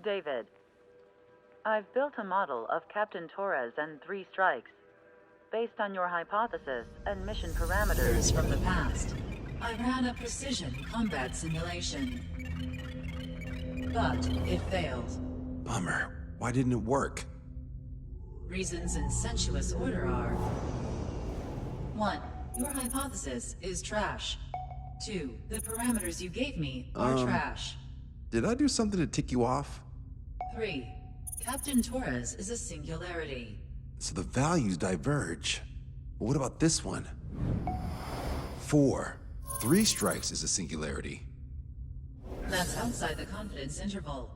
David. I've built a model of Captain Torres and 3 strikes. Based on your hypothesis and mission parameters from the past, I ran a precision combat simulation. But it failed. Bummer. Why didn't it work? Reasons in sensuous order are... 1. Your hypothesis is trash. 2. The parameters you gave me are trash. Did I do something to tick you off? 3. Captain Torres is a singularity. So the values diverge. But what about this one? 4. 3 strikes is a singularity. That's outside the confidence interval.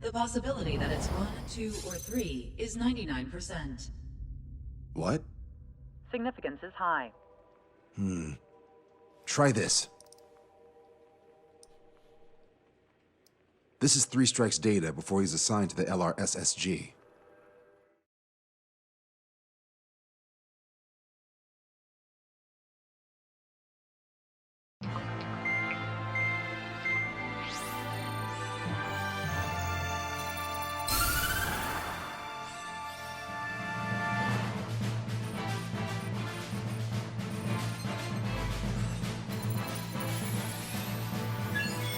The possibility that it's 1, 2, or 3 is 99%. What? significance is high. Try this. This is 3 Strike's data before he's assigned to the LRSSG.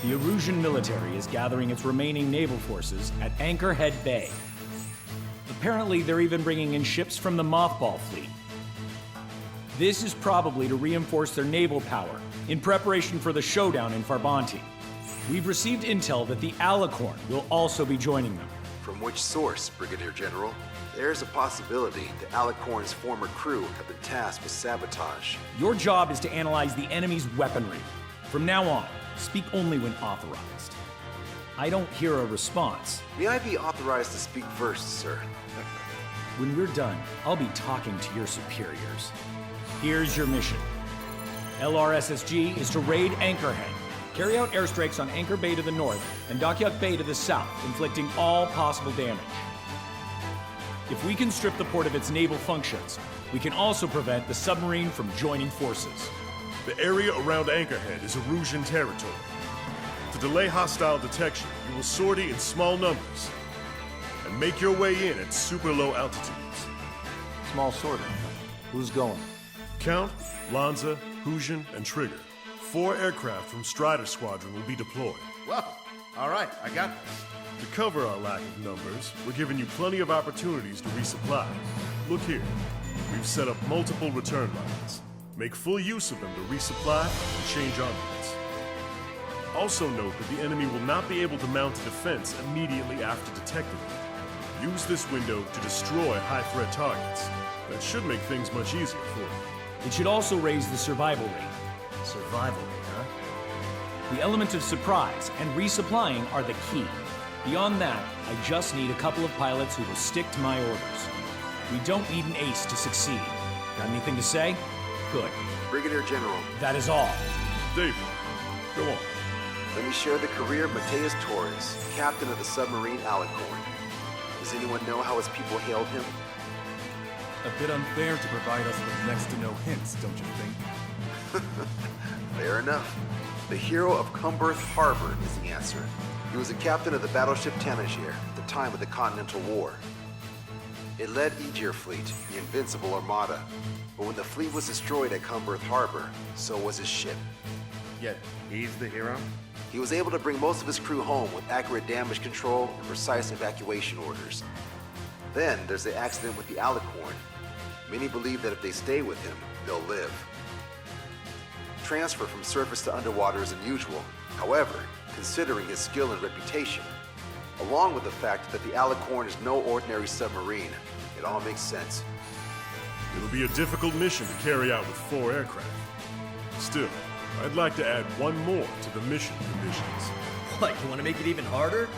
The Erusian military is gathering its remaining naval forces at Anchorhead Bay. Apparently, they're even bringing in ships from the Mothball fleet. This is probably to reinforce their naval power in preparation for the showdown in Farbanti. We've received intel that the Alicorn will also be joining them. From which source, Brigadier General? There's a possibility the Alicorn's former crew have been tasked with sabotage. Your job is to analyze the enemy's weaponry. From now on, speak only when authorized. I don't hear a response. May I be authorized to speak first, sir? When we're done, I'll be talking to your superiors. Here's your mission. LRSSG is to raid Anchorhead, carry out airstrikes on Anchor Bay to the north and Dockyuk Bay to the south, inflicting all possible damage. If we can strip the port of its naval functions, we can also prevent the submarine from joining forces. The area around Anchorhead is Erusian territory. To delay hostile detection, you will sortie in small numbers and make your way in at super low altitudes. Small sorting. Who's going? Count, Lanza, Hujan, and Trigger. 4 aircraft from Strider Squadron will be deployed. Well, all right, I got this. To cover our lack of numbers, we're giving you plenty of opportunities to resupply. Look here. We've set up multiple return lines. Make full use of them to resupply and change armaments. Also note that the enemy will not be able to mount a defense immediately after detecting them. Use this window to destroy high-threat targets. That should make things much easier for you. It should also raise the survival rate. Survival rate, huh? The element of surprise and resupplying are the key. Beyond that, I just need a couple of pilots who will stick to my orders. We don't need an ace to succeed. Got anything to say? Good. Brigadier General. That is all. David, go on. Let me share the career of Mateus Torres, captain of the submarine Alicorn. Does anyone know how his people hailed him? A bit unfair to provide us with next to no hints, don't you think? Fair enough. The hero of Cumberth Harbor is the answer. He was a captain of the battleship Tanager at the time of the Continental War. It led Aegir Fleet, the Invincible Armada. But when the fleet was destroyed at Cumberth Harbor, so was his ship. Yet, he's the hero? He was able to bring most of his crew home with accurate damage control and precise evacuation orders. Then there's the accident with the Alicorn. Many believe that if they stay with him, they'll live. Transfer from surface to underwater is unusual. However, considering his skill and reputation, along with the fact that the Alicorn is no ordinary submarine, it all makes sense. It'll be a difficult mission to carry out with 4 aircraft. Still, I'd like to add 1 more to the mission conditions. What, you want to make it even harder?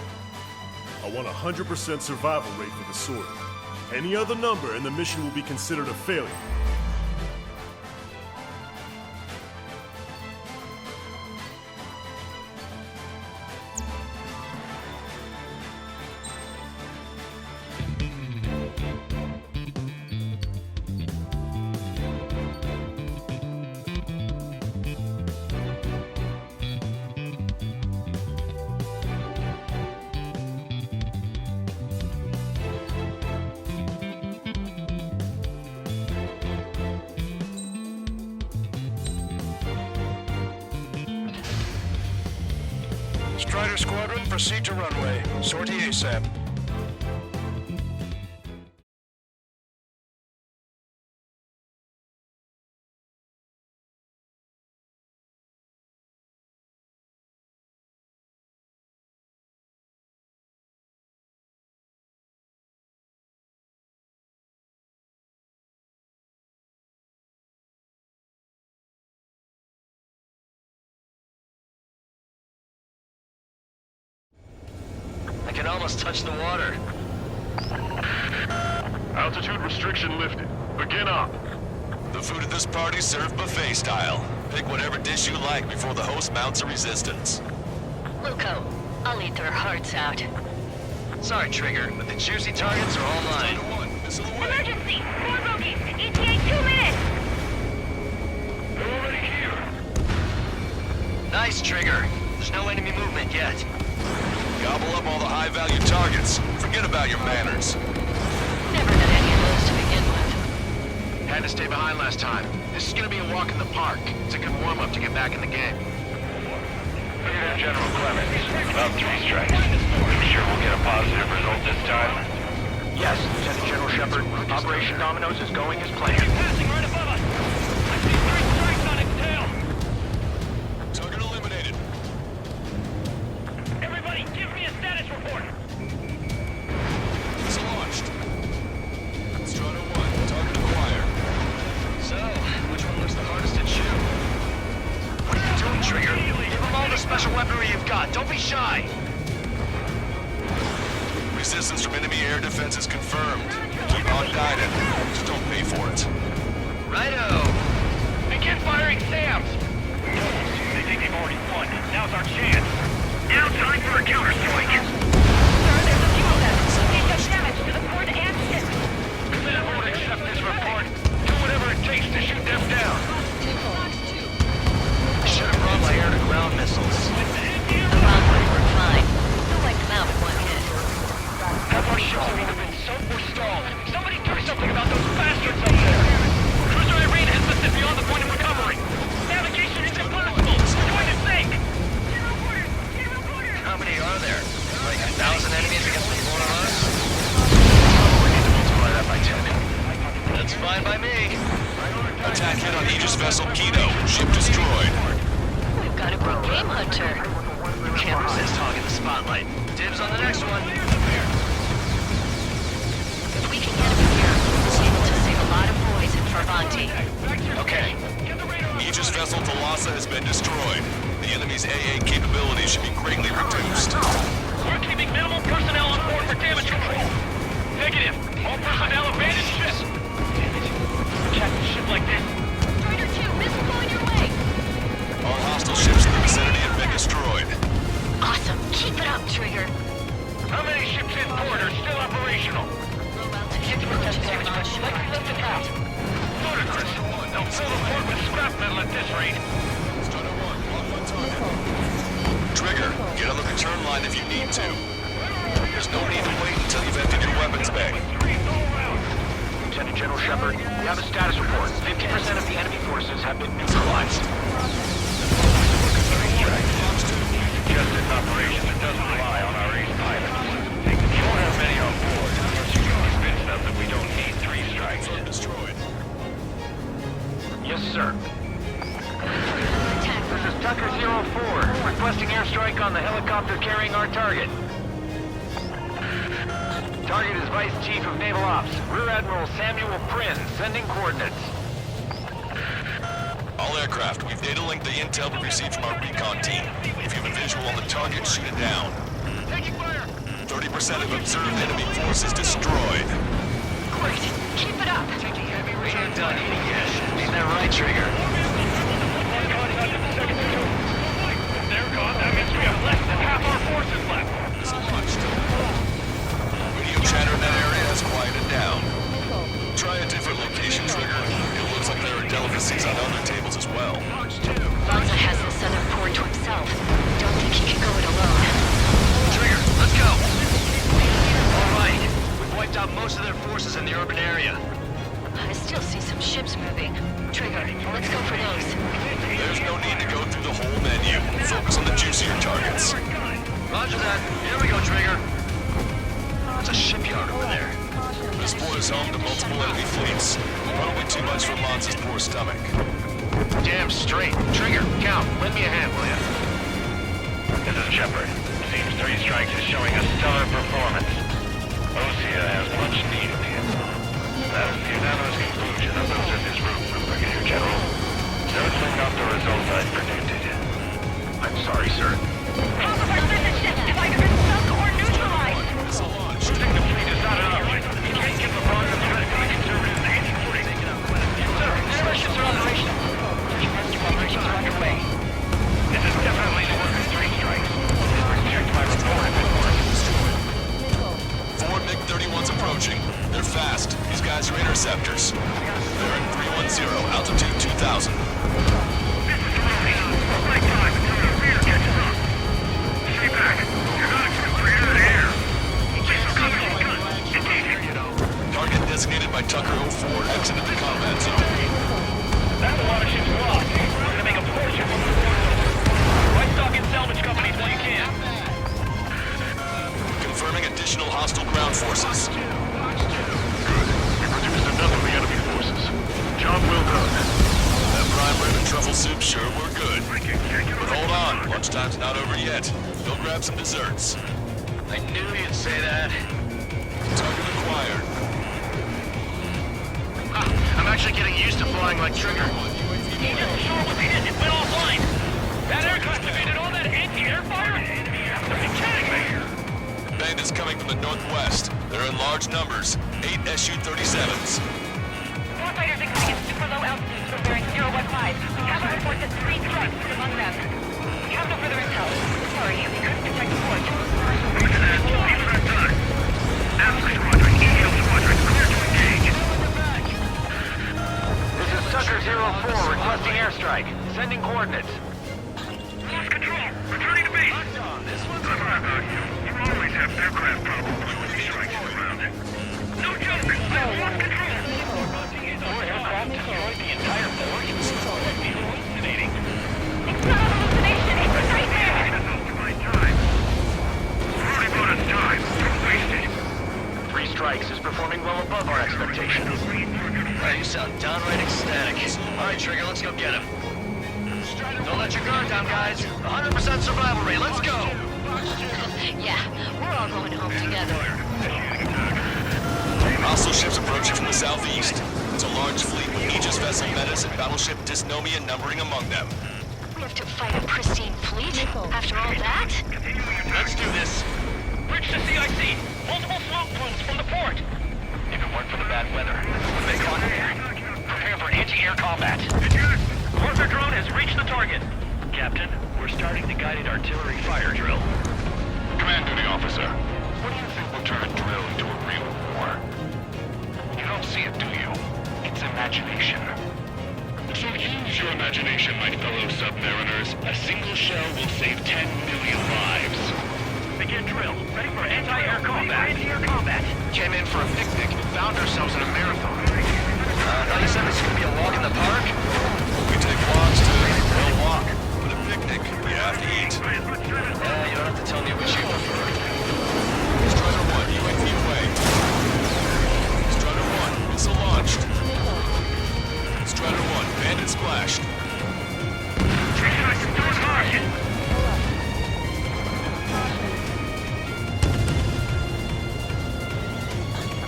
I want a 100% survival rate for the sortie. Any other number and the mission will be considered a failure. Strider Squadron, proceed to runway. Sortie ASAP. I can almost touch the water. Altitude restriction lifted. Begin up. The food at this party's served buffet style. Pick whatever dish you like before the host mounts a resistance. Luco, I'll eat their hearts out. Sorry, Trigger, but the juicy targets are all mine. Emergency! 4 bogeys! ETA 2 minutes! They're already here. Nice, Trigger. There's no enemy movement yet. Gobble up all the high-value targets. Forget about your manners. Never had any of those to begin with. Had to stay behind last time. This is gonna be a walk in the park. It's a good warm-up to get back in the game. Brigadier General Clemens, about 3 strikes. You sure we'll get a positive result this time? Yes, Lieutenant General Shepard. Operation Dominoes is going as planned. Passing right above us! I see 3 strikes on its tail! Target eliminated. Everybody, give me a status report! It's launched. Strider 1, target acquired. So, which one looks the hardest to chew? What are you doing, Trigger? Give them all the special weaponry you've got. Don't be shy! Resistance from enemy air defense is confirmed. Keep on guided. Just don't pay for it. Righto! Begin firing SAMs! They think they've already won. Now's our chance. Now time for a counterstrike. Sir, there's a few of them. They've done damage to the port and ship. They won't accept this report. Do whatever it takes to shoot them down. I should have brought my air-to-ground missiles. The wrong way, we're fine. We'll wipe them out with one hit. Half our ships have either been sunk or stalled. Somebody do something about those bastards up there. Cruiser Irene has listed beyond the point of recovery. Navigation is impossible. We're going to sink. How many are there? Like 1,000 enemies against the 4 of us? We need to multiply that by 10. That's fine by me. Attack hit on Aegis vessel Kito. Ship destroyed. We've got a good game hunter. Can't resist hogging the spotlight. Dibs on the next one. If we can get him here, we'll be able to save a lot of boys in Farvanti. Okay. Aegis vessel Thalassa has been destroyed. The enemy's AA capabilities should be greatly reduced. We're keeping minimal personnel on board for damage control. Negative. All personnel abandon ship. Damn it. Captain ship like this. Strider 2, missile going your way. All hostile ships in the vicinity have been destroyed. Awesome. Keep it up, Trigger. How many ships in port are still operational? Low altitude approaching their launch. Ludicrous. They'll fill the port with scrap metal at this rate. Strider 1, lock on target. Trigger, get on the return line if you need to. There's no need to wait until you've emptied your weapons bag. Lieutenant General Shepard, we have a status report. 50% of the enemy forces have been neutralized. Suggested an operation that doesn't rely on our ace pilots. You won't have many on board unless you can convince them that we don't need 3 strikes. Destroyed. Yes, sir. Attack. This is Tucker 04, requesting airstrike on the helicopter carrying our target. Target is Vice Chief of Naval Ops, Rear Admiral Samuel Prynne, sending coordinates. All aircraft, we've data linked the intel we received from our recon team. If you have a visual on the target, shoot it down. Taking fire! 30% of observed enemy forces destroyed. Great. Keep it up. Taking heavy rain and done eating yet. Ain't that right, Trigger? If they're gone, that means we have less than half our forces left. It's launched. Radio chatter in that area has quieted down. Try a different location, Trigger. It looks like there are delicacies on other tables as well. Lanza has the southern port to himself. Don't think he can go it alone. Trigger, let's go! All right. We've wiped out most of their forces in the urban area. I still see some ships moving. Trigger, let's go for those. There's no need to go through the whole menu. Focus on the juicier targets. Roger that. Here we go, Trigger. It's a shipyard over there. This port is home to multiple enemy fleets. Probably too much for Mons' poor stomach. Damn straight. Trigger, Count, lend me a hand, will ya? This is Shepard. Seems 3 Strikes is showing a stellar performance. Osea has much needed him. That is the unanimous conclusion of those in this room, Brigadier General. Certainly not the result I predicted. I'm sorry, sir. Half of our citizenship have either been sunk or neutralized. Missile launch. Losing the fleet is not enough. You can't give the wrong threat to the conservatives any footing. Sir, interventions are operational. Search and rescue operations are underway. This is definitely the work of 3 Strikes. Check my report if it works. 4 MiG-31s approaching. They're fast. These guys are interceptors. They're at 310, altitude 2000. This is Rooney. Right time until the rear catches up. Stay back. You're not exfiltrated in the air. Please cover your gun. Engaging. Target designated by Tucker 04 exited the combat zone. That watership's lost. We're gonna make a fortune from the right stock and salvage companies while you can. Confirming additional hostile ground forces. Good. We produced enough of the enemy forces. Job well done. That prime rib and truffle soup sure were good. But hold on, lunchtime's not over yet. Go grab some desserts. I knew you'd say that. Target acquired. I'm actually getting used to flying like Trigger. Agent Shore was hit. It went offline. That aircraft evaded all that anti-air fire? Are you kidding me? Bandits coming from the northwest. They're in large numbers. 8 Su-37s. Warfighters incoming at super low altitudes from bearing 015. Have a report that 3 Strikes is among them. We have no further intel. Sorry, we couldn't detect the port. Roger that. Keep that done. Alpha Squadron, EO Squadron, clear to engage. This is Sucker 04 requesting airstrike. Sending coordinates. Lost control. Returning to base. I'm right about you. You always have aircraft problems when 3 Strikes is around. No joke. I've lost control. Our aircraft destroyed the entire port? Hallucinating. It's not a hallucination, it's a nightmare! My time. Already bought us time. Don't waste it. 3 Strikes is performing well above our expectations. You sound downright ecstatic. All right, Trigger, let's go get him. Don't let your guard down, guys. 100% survival rate. Let's go. Yeah, we're all going home together. Hostile ships approaching from the southeast. It's a large fleet with Aegis vessel Metis and battleship Dysnomia numbering among them. We have to fight a pristine fleet? After all that? Let's do this. Bridge to CIC. Multiple smoke plumes from the port. If it weren't for the bad weather, would they caught here? Prepare for anti-air combat. Mortar drone has reached the target. Captain, we're starting the guided artillery fire drill. Command duty officer. What do you think will turn a drill into a real war? You don't see it, do you? It's imagination. So use your imagination, my fellow submariners. A single shell will save 10 million lives. Begin drill. Ready for anti-air combat. Anti-air combat. Came in for a picnic and found ourselves in a marathon. Thought you said this could be a walk in the park? We take walks to, well, walk. But a picnic, you have to eat. You don't have to tell me which you prefer. Strider 1, UAV away. Strider 1, missile launched. Strider 1, bandit splashed.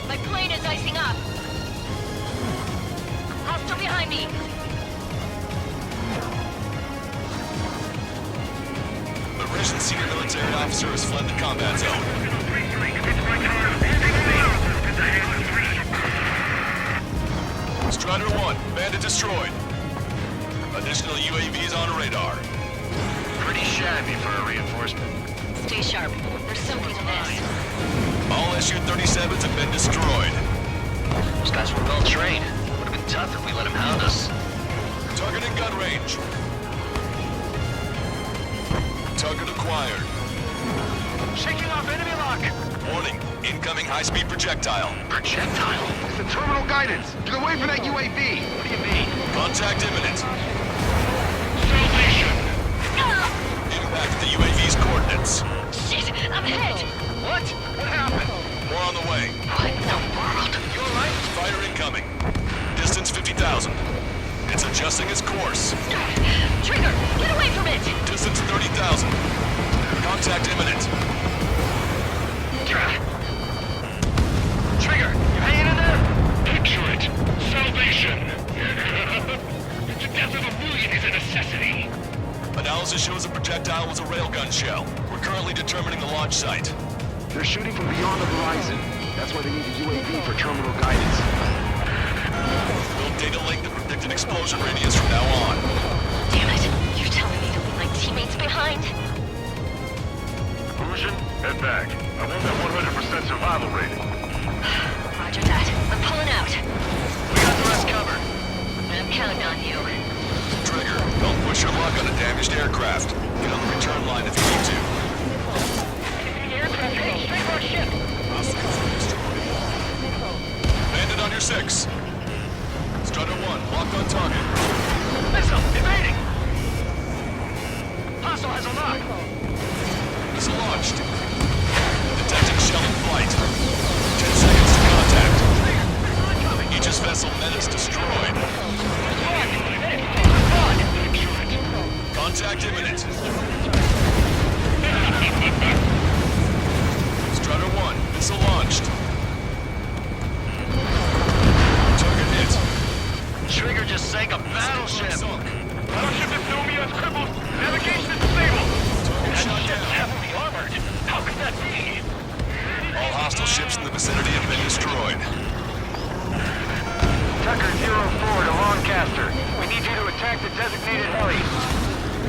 My plane is icing up. Hostile behind me. The Russian senior military officer has fled the combat zone. Strider 1, bandit destroyed. Additional UAVs on radar. Pretty shabby for a reinforcement. Stay sharp. There's something amiss. All Su-37s have been destroyed. Those guys were well trained. Would have been tough if we let them hound us. Target in gun range. Target acquired. Shaking off enemy lock. Warning, incoming high-speed projectile. Projectile? It's the terminal guidance. Get away from that UAV. What do you mean? Contact imminent. Salvation. Impact the UAV's coordinates. Shit, I'm hit! What? What happened? More on the way. What in the world? You alright? Fire incoming. Distance 50,000. It's adjusting its course. Trigger, get away from it! Distance 30,000. Contact imminent. Trigger, you hanging in there? Picture it. Salvation. The death of a million is a necessity. Analysis shows the projectile was a railgun shell. We're currently determining the launch site. They're shooting from beyond the horizon. That's why they need a UAV for terminal guidance. We'll data link the predicted explosion radius from now on. Damn it, you're telling me to leave my teammates behind? Illusion, head back. I want that 100% survival rating. Roger that. I'm pulling out. We got the rest covered. I'm counting on you. Trigger, don't push your luck on a damaged aircraft. Get on the return line if you need to. The aircraft heading straight for our ship. Bandit on your 6. Strutter 1, locked on target. Missile, evading. Hostile has a lock. Missile launched. Detecting shell in flight. 10 seconds to contact. Aegis vessel Menace destroyed. Contact imminent. Strutter 1, missile launched. Target hit. Trigger just sank a battleship. Sunk. Battleship Epnomia is crippled. Navigation is disabled. Target That shot ship's down. heavily armored. How could that be? All hostile ships in the vicinity have been destroyed. Tucker 04 to Lancaster. We need you to attack the designated heli.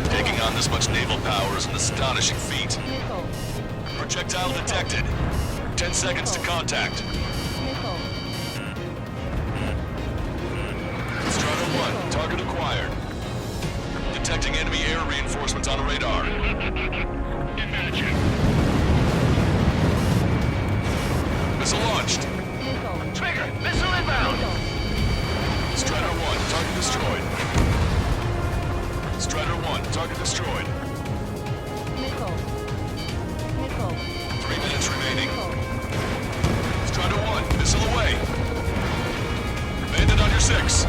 Taking on this much naval power is an astonishing feat. Projectile detected. 10 seconds to contact. Strutter 1, target acquired. Detecting enemy air reinforcements on radar. Imagine. Missile launched. Trigger, missile inbound. Strider 1, target destroyed. Strider 1, target destroyed. 3 minutes remaining. Strider 1, missile away. Bandit on your 6.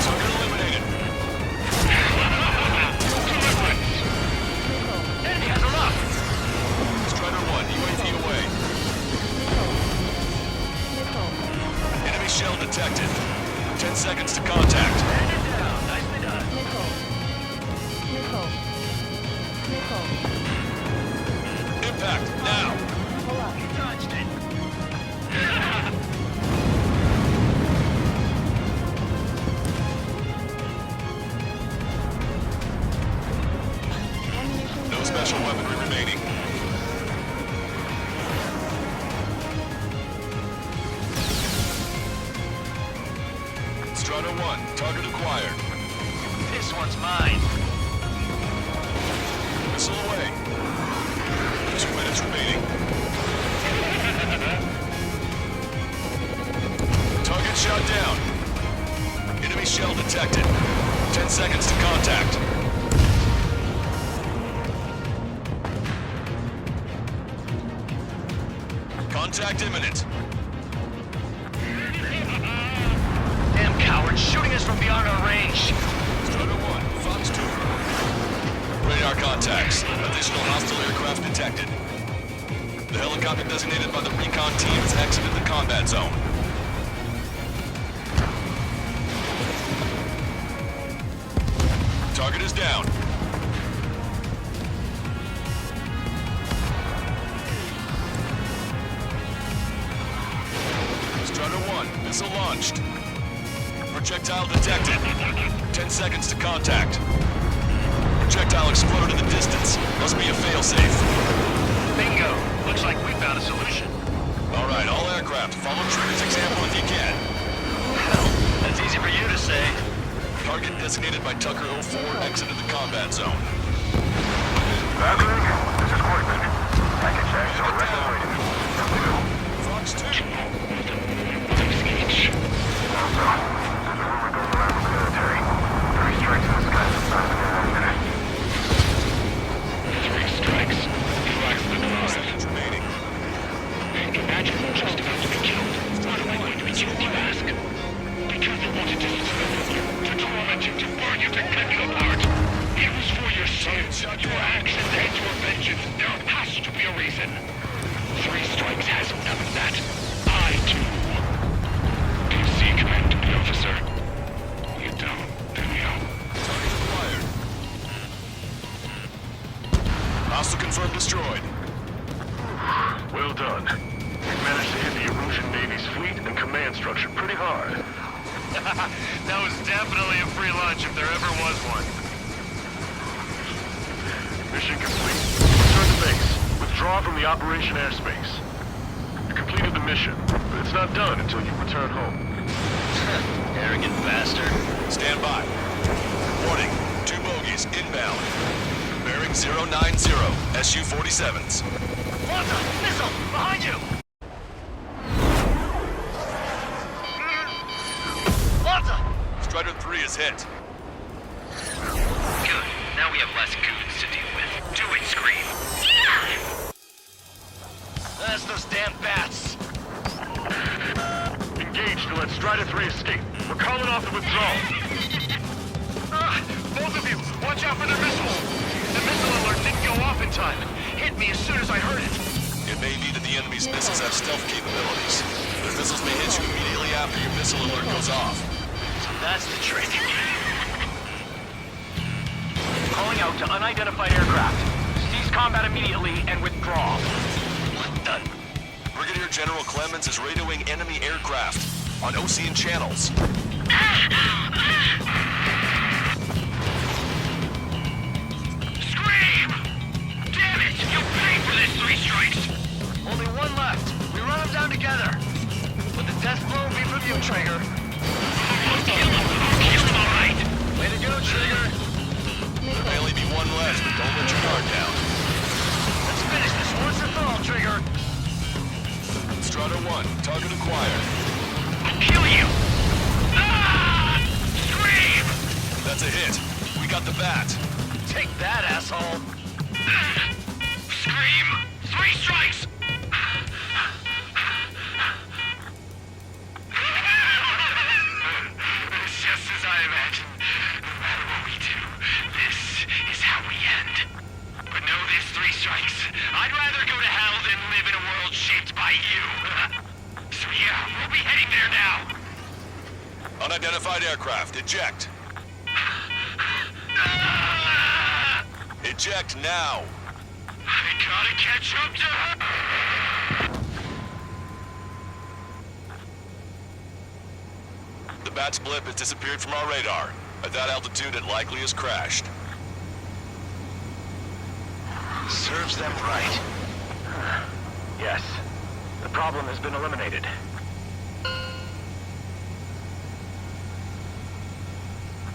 Target eliminated. Enemy has a lock. Strider 1, UAV away. Enemy shell detected. 10 seconds to contact. Bandit down. Nicely done. Impact, now. You dodged it. No special weaponry remaining. Strider 1, target acquired. This one's mine. Missile away. 2 minutes remaining. Target shot down. Enemy shell detected. 10 seconds to contact. Contact imminent. Damn cowards shooting us from beyond our range. Strider 1, Fox 2. Radar contacts. Additional hostile aircraft detected. The helicopter designated by the recon team has exited the combat zone. Target is down. Strider 1, missile launched. Projectile detected. 10 seconds to contact. Projectile exploded in the distance. Must be a failsafe. Bingo. Looks like we found a solution. All right, all aircraft, follow Trigger's example if you can. Well, that's easy for you to say. Target designated by Tucker 04 exited the combat zone. Valkyrie, this is Corbin. Package access regulated. Fox 2. Also, there's a rumor going around the military. 3 strikes in the sky this time in 1 minute. 3 strikes. command structure pretty hard. That was definitely a free lunch if there ever was one. Mission complete. Return to base. Withdraw from the operation airspace. You completed the mission, but it's not done until you return home. Arrogant bastard. Stand by. Warning, 2 bogies inbound. Bearing 090, SU-47s. Launcher! Missile! Behind you! Launcher! Strider 3 is hit. Good. Now we have less goons to deal with. Do it, Scream! That's those damn bats! Engage to let Strider 3 escape. We're calling off the withdrawal. Both of you, watch out for their missiles. The missile alert didn't go off in time. Hit me as soon as I heard it. It may be that the enemy's missiles have stealth capabilities. Their missiles may hit you immediately after your missile alert goes off. That's the trick. Calling out to unidentified aircraft. Cease combat immediately and withdraw. What the? Brigadier General Clemens is radioing enemy aircraft on Ocean channels. Scream! Damn it! You'll pay for this, 3 strikes! Only one left. We run them down together. But the death blow will be from you, Trigger. Kill him, all right. Way to go, Trigger. There may only be one left, but don't let your guard down. Let's finish this once and for all, Trigger. Strider 1, target acquired. I'll kill you! Ah! Scream! That's a hit. We got the bat. Take that, asshole! Scream! 3 strikes! It's just as I imagined. No matter what we do, this is how we end. But know this, 3 strikes. I'd rather go to hell than live in a world shaped by you. So yeah, we'll be heading there now. Unidentified aircraft, eject. Eject now. I gotta catch up to her! The bat's blip has disappeared from our radar. At that altitude, it likely has crashed. Serves them right. Yes. The problem has been eliminated.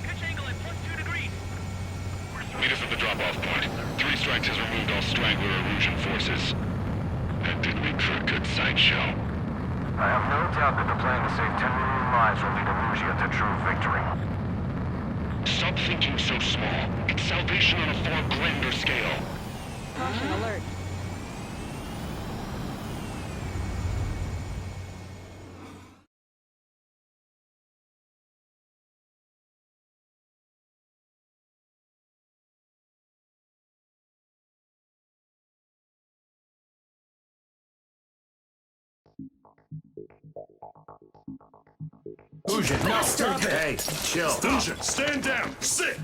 Pitch angle at +2 degrees. Meet us at the drop-off point. 3 strikes has removed all straggler erosion forces. That did make for a good sideshow. I have no doubt that the plan to save 10 million lives will lead Illusia to true victory. Stop thinking so small. It's salvation on a far grander scale. Caution alert. Fusion, no, stop it! Hey, chill. Fusion, stand down! Sit!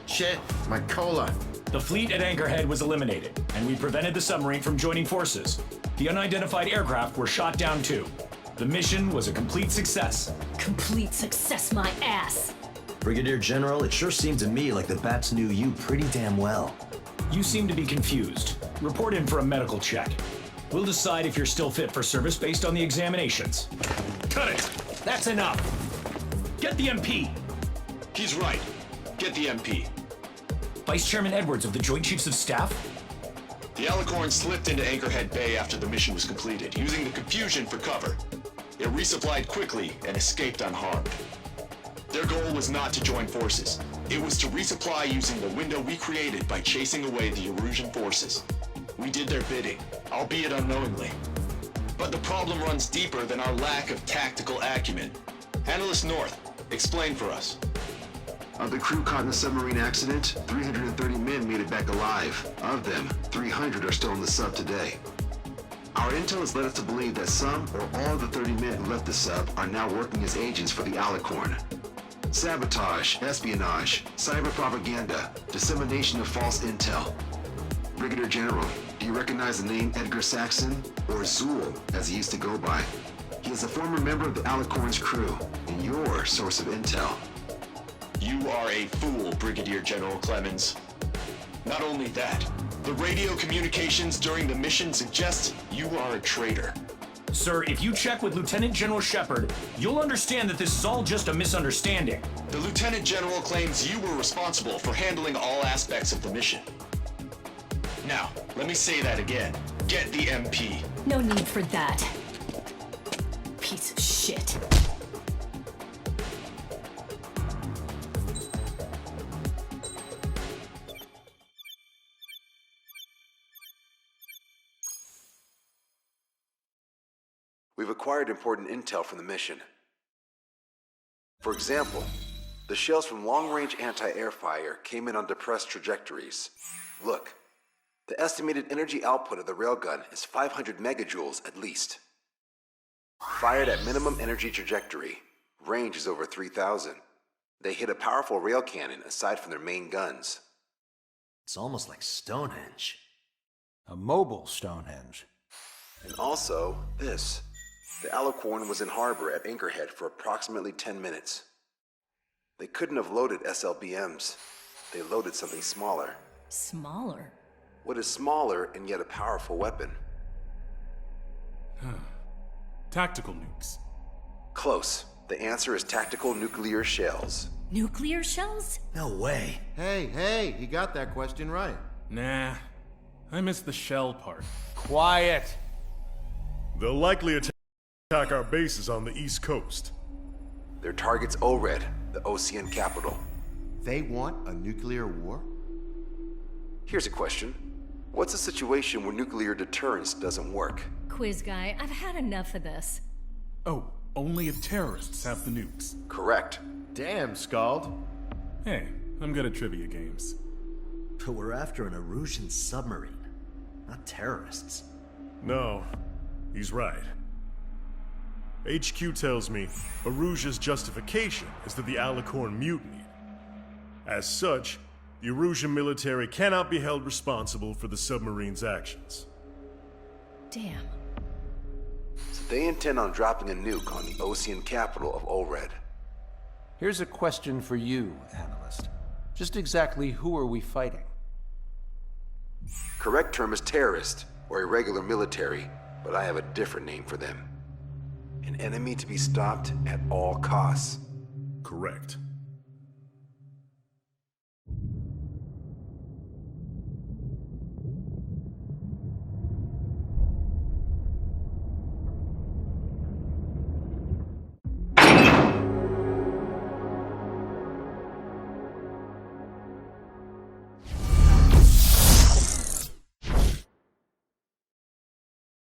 Shit, my colon. The fleet at Anchorhead was eliminated, and we prevented the submarine from joining forces. The unidentified aircraft were shot down too. The mission was a complete success. Complete success, my ass. Brigadier General, it sure seemed to me like the bats knew you pretty damn well. You seem to be confused. Report in for a medical check. We'll decide if you're still fit for service based on the examinations. Cut it! That's enough! Get the MP! He's right. Get the MP. Vice Chairman Edwards of the Joint Chiefs of Staff? The Alicorn slipped into Anchorhead Bay after the mission was completed, using the confusion for cover. It resupplied quickly and escaped unharmed. Their goal was not to join forces. It was to resupply using the window we created by chasing away the Erusian forces. We did their bidding, albeit unknowingly. But the problem runs deeper than our lack of tactical acumen. Analyst North, explain for us. Of the crew caught in the submarine accident, 330 men made it back alive. Of them, 300 are still in the sub today. Our intel has led us to believe that some or all of the 30 men who left the sub are now working as agents for the Alicorn. Sabotage, espionage, cyber propaganda, dissemination of false intel. Brigadier General, do you recognize the name Edgar Saxon, or Zool, as he used to go by? He is a former member of the Alicorn's crew, and your source of intel. You are a fool, Brigadier General Clemens. Not only that, the radio communications during the mission suggest you are a traitor. Sir, if you check with Lieutenant General Shepard, you'll understand that this is all just a misunderstanding. The Lieutenant General claims you were responsible for handling all aspects of the mission. Now, let me say that again. Get the MP. No need for that. Piece of shit. We've acquired important intel from the mission. For example, the shells from long-range anti-air fire came in on depressed trajectories. Look, the estimated energy output of the railgun is 500 megajoules at least. Fired at minimum energy trajectory, range is over 3,000. They hit a powerful rail cannon aside from their main guns. It's almost like Stonehenge. A mobile Stonehenge. And also, this. The Alicorn was in harbor at Anchorhead for approximately 10 minutes. They couldn't have loaded SLBMs. They loaded something smaller. Smaller? What is smaller and yet a powerful weapon? Tactical nukes. Close. The answer is tactical nuclear shells. Nuclear shells? No way. Hey, he got that question right. Nah, I missed the shell part. Quiet. They'll likely attack our bases on the East Coast. Their target's ORED, the Ocean capital. They want a nuclear war? Here's a question. What's a situation where nuclear deterrence doesn't work? Quiz guy, I've had enough of this. Oh, only if terrorists have the nukes. Correct. Damn, Scald. Hey, I'm good at trivia games. But we're after an Erusian submarine, not terrorists. No, he's right. HQ tells me Erusia's justification is that the Alicorn mutinied. As such, the Erusian military cannot be held responsible for the submarine's actions. Damn. So they intend on dropping a nuke on the Ocean capital of ORED. Here's a question for you, analyst. Just exactly who are we fighting? Correct term is terrorist, or irregular military, but I have a different name for them. An enemy to be stopped at all costs. Correct.